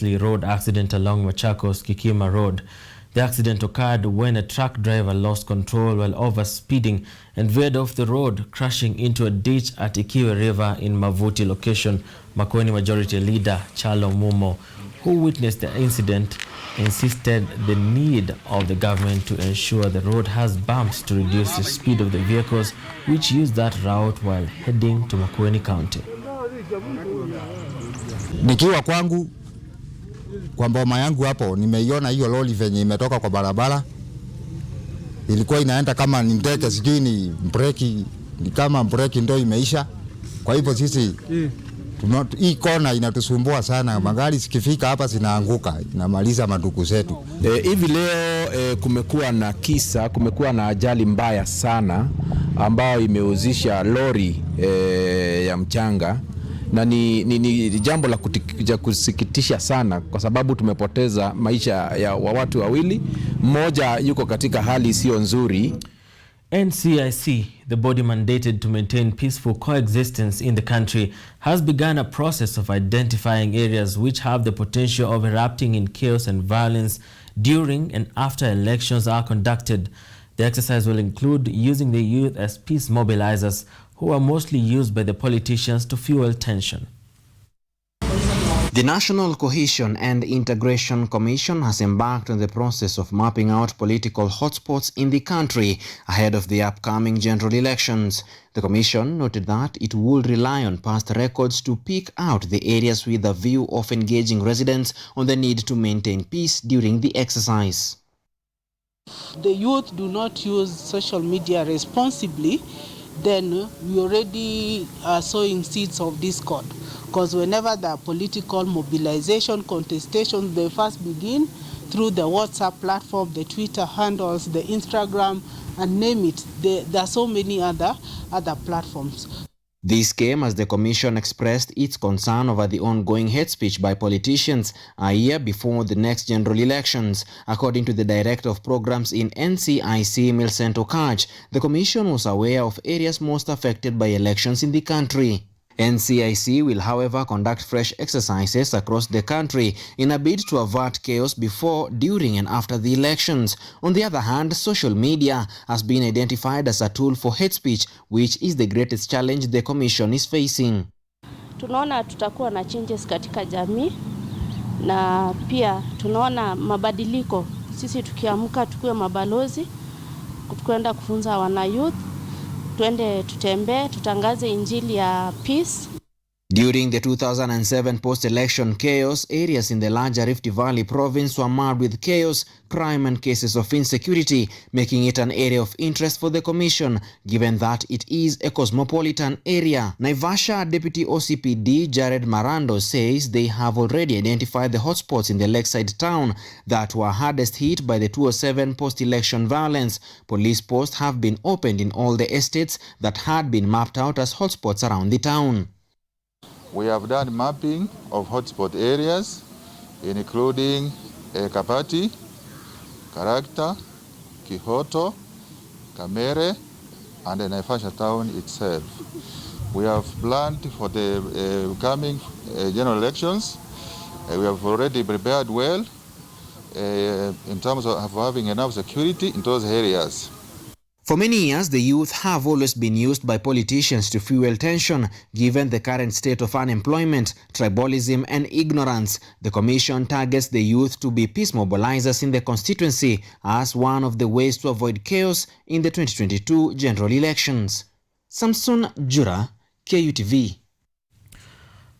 road accident along Machakos Kikima Road. The accident occurred when a truck driver lost control while overspeeding and veered off the road, crashing into a ditch at Ikiwe River in Mavuti location. Makueni Majority Leader Chalo Mumo, who witnessed the incident, insisted the need of the government to ensure the road has bumps to reduce the speed of the vehicles which use that route while heading to Makueni County. Nikiwa kwangu kwa mboma yangu hapo nimeiona hiyo lori venye imetoka kwa barabara. Ilikuwa inaenda kama ni ndege, sijui ni breki, ni kama breki ndio imeisha. Kwa hivyo sisi hii kona inatusumbua sana. Magari zikifika hapa zinaanguka, inamaliza mandugu zetu. Hivi leo kumekuwa na ajali mbaya sana ambayo imehusisha lori ya mchanga. Na ni jambo la kusikitisha sana kwa sababu tumepoteza maisha ya watu wawili. Mmoja yuko katika hali isiyo nzuri. NCIC, the body mandated to maintain peaceful coexistence in the country, has begun a process of identifying areas which have the potential of erupting in chaos and violence during and after elections are conducted. The exercise will include using the youth as peace mobilizers, who are mostly used by the politicians to fuel tension. The National Cohesion and Integration Commission has embarked on the process of mapping out political hotspots in the country ahead of the upcoming general elections. The Commission noted that it will rely on past records to pick out the areas with a view of engaging residents on the need to maintain peace during the exercise. The youth do not use social media responsibly, then we already are sowing seeds of discord. Because whenever there are political mobilization, contestations, they first begin through the WhatsApp platform, the Twitter handles, the Instagram, and name it. There are so many other platforms. This came as the Commission expressed its concern over the ongoing hate speech by politicians a year before the next general elections. According to the Director of Programs in NCIC, Millicent Okach, the Commission was aware of areas most affected by elections in the country. NCIC will, however, conduct fresh exercises across the country in a bid to avert chaos before, during, and after the elections. On the other hand, social media has been identified as a tool for hate speech, which is the greatest challenge the Commission is facing. Tunaona tutakuwa na changes katika jamii na pia tunaona mabadiliko. Sisi tukiamka tukue mabalozi, tukwenda kufunza wana youth, tuende tutembee, tutangaze injili ya peace. During the 2007 post-election chaos, areas in the larger Rift Valley province were marred with chaos, crime and cases of insecurity, making it an area of interest for the Commission, given that it is a cosmopolitan area. Naivasha Deputy OCPD Jared Marando says they have already identified the hotspots in the lakeside town that were hardest hit by the 2007 post-election violence. Police posts have been opened in all the estates that had been mapped out as hotspots around the town. We have done mapping of hotspot areas, including Kapati, Karakta, Kihoto, Kamere, and the Naivasha town itself. We have planned for the coming general elections. We have already prepared well in terms of having enough security in those areas. For many years, the youth have always been used by politicians to fuel tension, given the current state of unemployment, tribalism, and ignorance. The Commission targets the youth to be peace mobilizers in the constituency as one of the ways to avoid chaos in the 2022 general elections. Samson Jura, KUTV.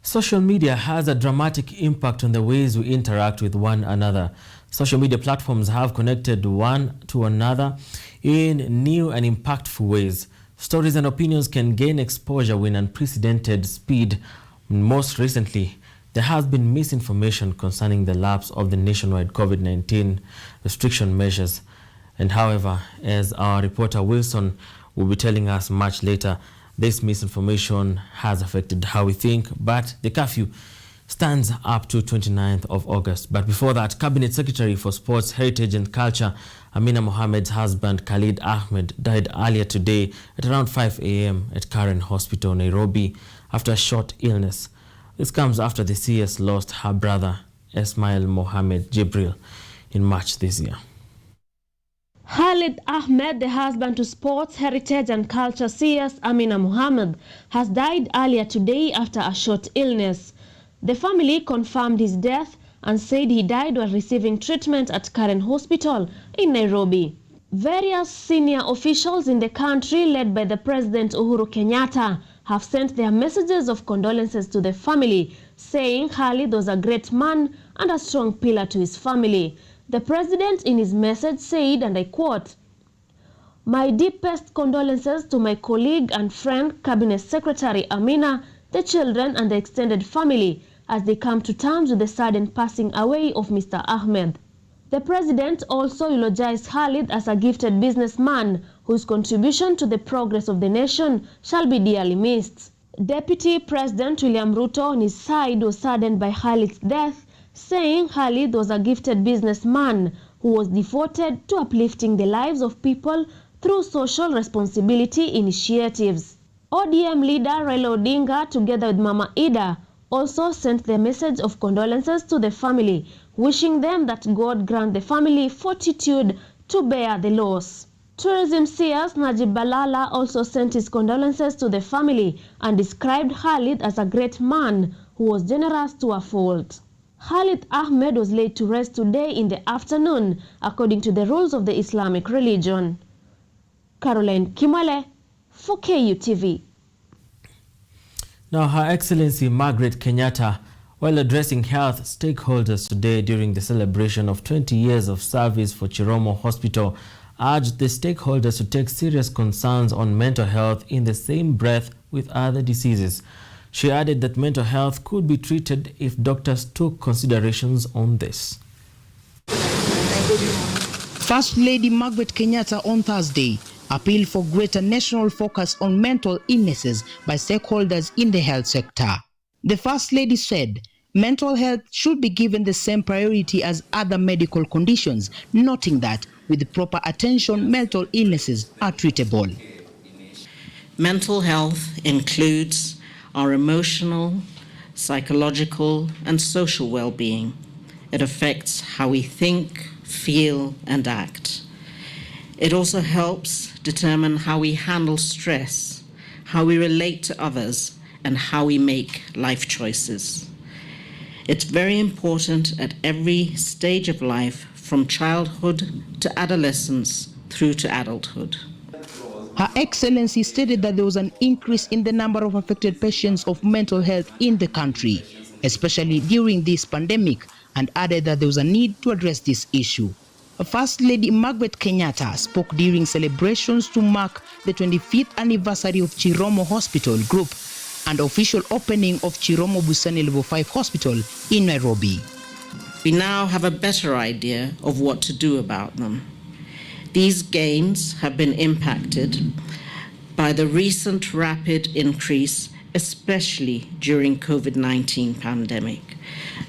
Social media has a dramatic impact on the ways we interact with one another. Social media platforms have connected one to another in new and impactful ways. Stories and opinions can gain exposure with unprecedented speed. Most recently, there has been misinformation concerning the lapse of the nationwide COVID-19 restriction measures. And however, as our reporter Wilson will be telling us much later, this misinformation has affected how we think, but the curfew stands up to 29th of August. But before that, Cabinet Secretary for Sports, Heritage and Culture, Amina Mohamed's husband, Khalid Ahmed, died earlier today at around 5 a.m. at Karen Hospital, Nairobi, after a short illness. This comes after the CS lost her brother Esmail Mohamed Jibril in March this year. Khalid Ahmed, the husband to sports, heritage and culture CS Amina Mohammed, has died earlier today after a short illness. The family confirmed his death and said he died while receiving treatment at Karen Hospital in Nairobi. Various senior officials in the country, led by the President Uhuru Kenyatta, have sent their messages of condolences to the family, saying Khalid was a great man and a strong pillar to his family. The president in his message said, and I quote, "My deepest condolences to my colleague and friend, Cabinet Secretary Amina, the children and the extended family as they come to terms with the sudden passing away of Mr. Ahmed." The president also eulogized Khalid as a gifted businessman whose contribution to the progress of the nation shall be dearly missed. Deputy President William Ruto on his side was saddened by Khalid's death, saying Khalid was a gifted businessman who was devoted to uplifting the lives of people through social responsibility initiatives. ODM leader Raila Odinga, together with Mama Ida, also sent their message of condolences to the family, wishing them that God grant the family fortitude to bear the loss. Tourism CS Najib Balala also sent his condolences to the family and described Khalid as a great man who was generous to a fault. Khalid Ahmed was laid to rest today in the afternoon, according to the rules of the Islamic religion. Caroline Kimale for KUTV. Now, Her Excellency Margaret Kenyatta, while addressing health stakeholders today during the celebration of 20 years of service for Chiromo Hospital, urged the stakeholders to take serious concerns on mental health in the same breath with other diseases. She added that mental health could be treated if doctors took considerations on this. First Lady Margaret Kenyatta on Thursday appealed for greater national focus on mental illnesses by stakeholders in the health sector. The First Lady said mental health should be given the same priority as other medical conditions, noting that with proper attention, mental illnesses are treatable. Mental health includes our emotional, psychological, and social well-being. It affects how we think, feel, and act. It also helps determine how we handle stress, how we relate to others, and how we make life choices. It's very important at every stage of life, from childhood to adolescence through to adulthood. Her Excellency stated that there was an increase in the number of affected patients of mental health in the country, especially during this pandemic, and added that there was a need to address this issue. First Lady Margaret Kenyatta spoke during celebrations to mark the 25th anniversary of Chiromo Hospital Group and official opening of Chiromo Busani Level 5 Hospital in Nairobi. We now have a better idea of what to do about them. These gains have been impacted by the recent rapid increase, especially during COVID-19 pandemic,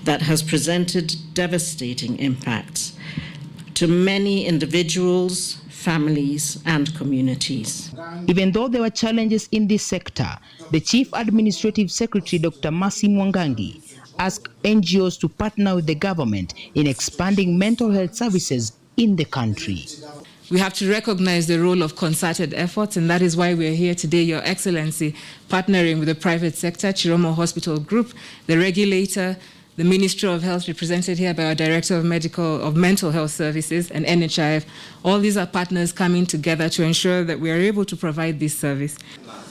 that has presented devastating impacts to many individuals, families, and communities. Even though there were challenges in this sector, the Chief Administrative Secretary, Dr. Mercy Mwangangi, asked NGOs to partner with the government in expanding mental health services in the country. We have to recognize the role of concerted efforts, and that is why we're here today, Your Excellency, partnering with the private sector, Chiromo Hospital Group, the regulator, the Ministry of Health, represented here by our Director of Mental Health Services, and NHIF. All these are partners coming together to ensure that we are able to provide this service.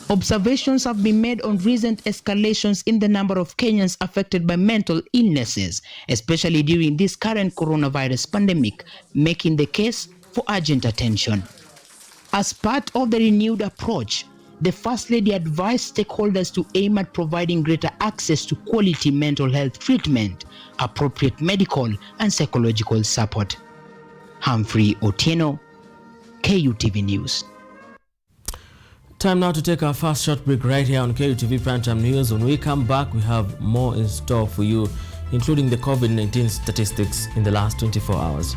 Observations have been made on recent escalations in the number of Kenyans affected by mental illnesses, especially during this current coronavirus pandemic, making the case for urgent attention. As part of the renewed approach, the First Lady advised stakeholders to aim at providing greater access to quality mental health treatment, appropriate medical and psychological support. Humphrey Otieno, KUTV News. Time now to take our first short break right here on KUTV Primetime News. When we come back, we have more in store for you, including the COVID-19 statistics in the last 24 hours.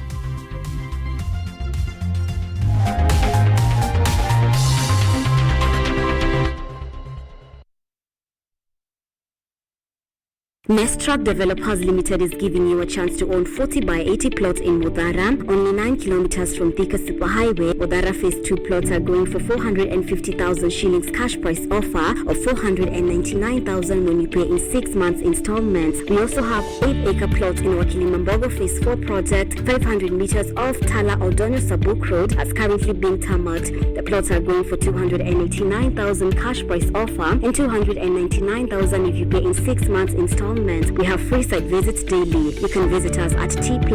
Nestruck Developers Limited is giving you a chance to own 40 by 80 plots in Mudhara, only 9 kilometers from Thika Superhighway. Mudhara Phase 2 plots are going for 450,000 shillings cash price offer of 499,000 when you pay in 6 months installments. We also have 8-acre plots in Wakili Mambogo Phase 4 project, 500 meters off Tala Oldonyo Sabuk Road, as currently being tarmacked. The plots are going for 289,000 cash price offer and 299,000 if you pay in 6 months installments. We have free site visits daily. You can visit us at TP